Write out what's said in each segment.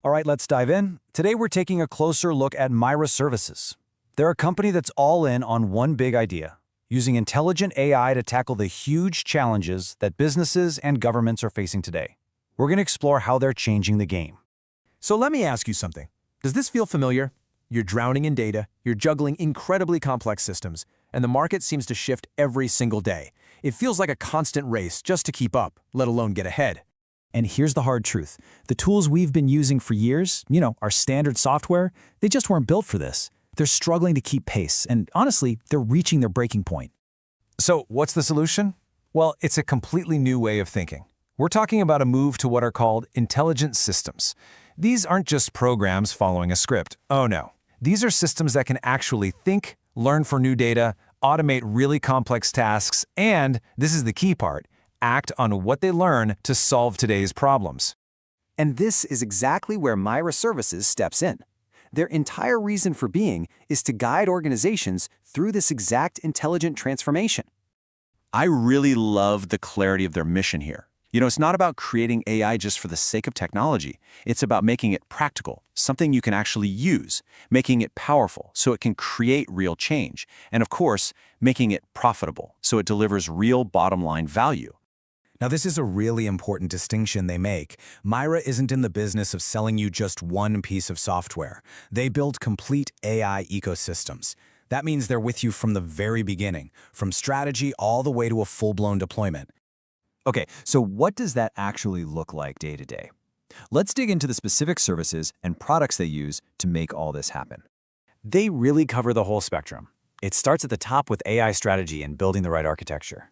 All right, let's dive in. Today we're taking a closer look at Myrah Services. They're a company that's all in on one big idea, using intelligent AI to tackle the huge challenges that businesses and governments are facing today. We're going to explore how they're changing the game. So let me ask you something. Does this feel familiar? You're drowning in data, you're juggling incredibly complex systems, and the market seems to shift every single day. It feels like a constant race just to keep up, let alone get ahead. And here's the hard truth. The tools we've been using for years, our standard software, they just weren't built for this. They're struggling to keep pace, and honestly, they're reaching their breaking point. So what's the solution? Well, it's a completely new way of thinking. We're talking about a move to what are called intelligent systems. These aren't just programs following a script. Oh no. These are systems that can actually think, learn from new data, automate really complex tasks, and, this is the key part, act on what they learn to solve today's problems. And this is exactly where Myrah Services steps in. Their entire reason for being is to guide organizations through this exact intelligent transformation. I really love the clarity of their mission here. It's not about creating AI just for the sake of technology. It's about making it practical, something you can actually use, making it powerful so it can create real change, and of course, making it profitable so it delivers real bottom-line value. Now, this is a really important distinction they make. Myrah isn't in the business of selling you just one piece of software. They build complete AI ecosystems. That means they're with you from the very beginning, from strategy all the way to a full-blown deployment. Okay, so what does that actually look like day to day? Let's dig into the specific services and products they use to make all this happen. They really cover the whole spectrum. It starts at the top with AI strategy and building the right architecture.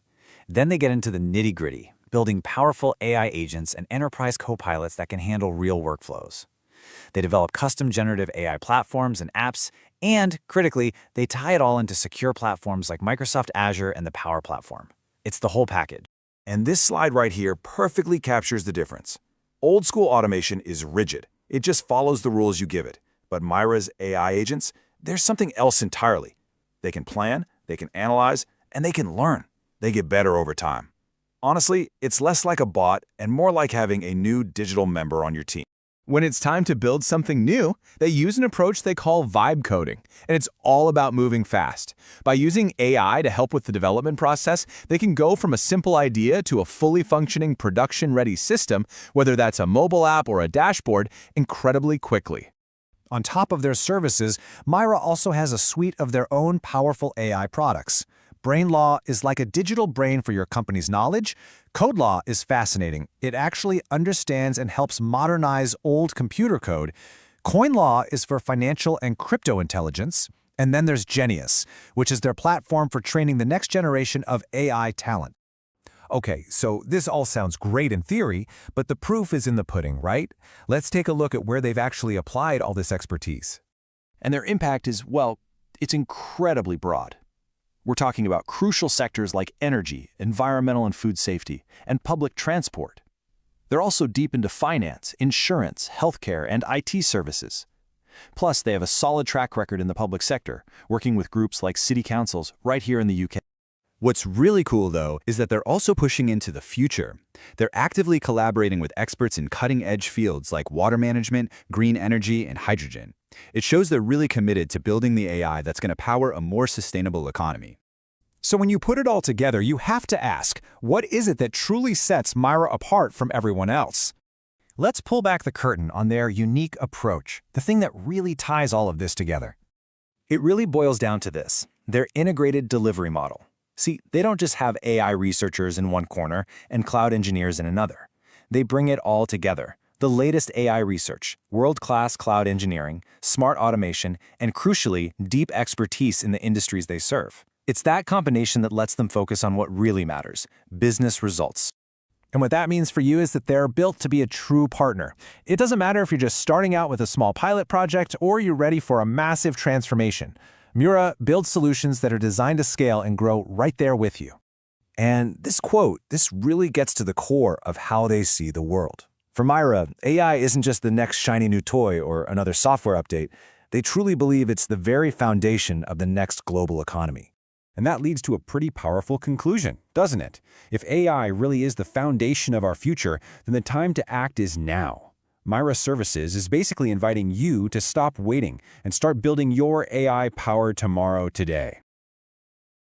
Then they get into the nitty-gritty, building powerful AI agents and enterprise copilots that can handle real workflows. They develop custom generative AI platforms and apps, and, critically, they tie it all into secure platforms like Microsoft Azure and the Power Platform. It's the whole package. And this slide right here perfectly captures the difference. Old school automation is rigid. It just follows the rules you give it. But Myrah's AI agents, there's something else entirely. They can plan, they can analyze, and they can learn. They get better over time. Honestly, it's less like a bot and more like having a new digital member on your team. When it's time to build something new, they use an approach they call vibe coding, and it's all about moving fast. By using AI to help with the development process, they can go from a simple idea to a fully functioning production-ready system, whether that's a mobile app or a dashboard, incredibly quickly. On top of their services, Myrah also has a suite of their own powerful AI products. Brainlaa is like a digital brain for your company's knowledge. Codelaa is fascinating. It actually understands and helps modernize old computer code. Coinlaa is for financial and crypto intelligence. And then there's Generative, which is their platform for training the next generation of AI talent. Okay, so this all sounds great in theory, but the proof is in the pudding, right? Let's take a look at where they've actually applied all this expertise. And their impact is, well, it's incredibly broad. We're talking about crucial sectors like energy, environmental and food safety, and public transport. They're also deep into finance, insurance, healthcare, and IT services. Plus, they have a solid track record in the public sector, working with groups like city councils right here in the UK. What's really cool, though, is that they're also pushing into the future. They're actively collaborating with experts in cutting-edge fields like water management, green energy, and hydrogen. It shows they're really committed to building the AI that's going to power a more sustainable economy. So when you put it all together, you have to ask, what is it that truly sets Myrah apart from everyone else? Let's pull back the curtain on their unique approach, the thing that really ties all of this together. It really boils down to this, their integrated delivery model. See, they don't just have AI researchers in one corner and cloud engineers in another. They bring it all together. The latest AI research, world-class cloud engineering, smart automation, and crucially, deep expertise in the industries they serve. It's that combination that lets them focus on what really matters, business results. And what that means for you is that they're built to be a true partner. It doesn't matter if you're just starting out with a small pilot project or you're ready for a massive transformation. Myrah builds solutions that are designed to scale and grow right there with you. And this quote, this really gets to the core of how they see the world. For Myrah, AI isn't just the next shiny new toy or another software update. They truly believe it's the very foundation of the next global economy. And that leads to a pretty powerful conclusion, doesn't it? If AI really is the foundation of our future, then the time to act is now. Myrah Services is basically inviting you to stop waiting and start building your AI-powered tomorrow today.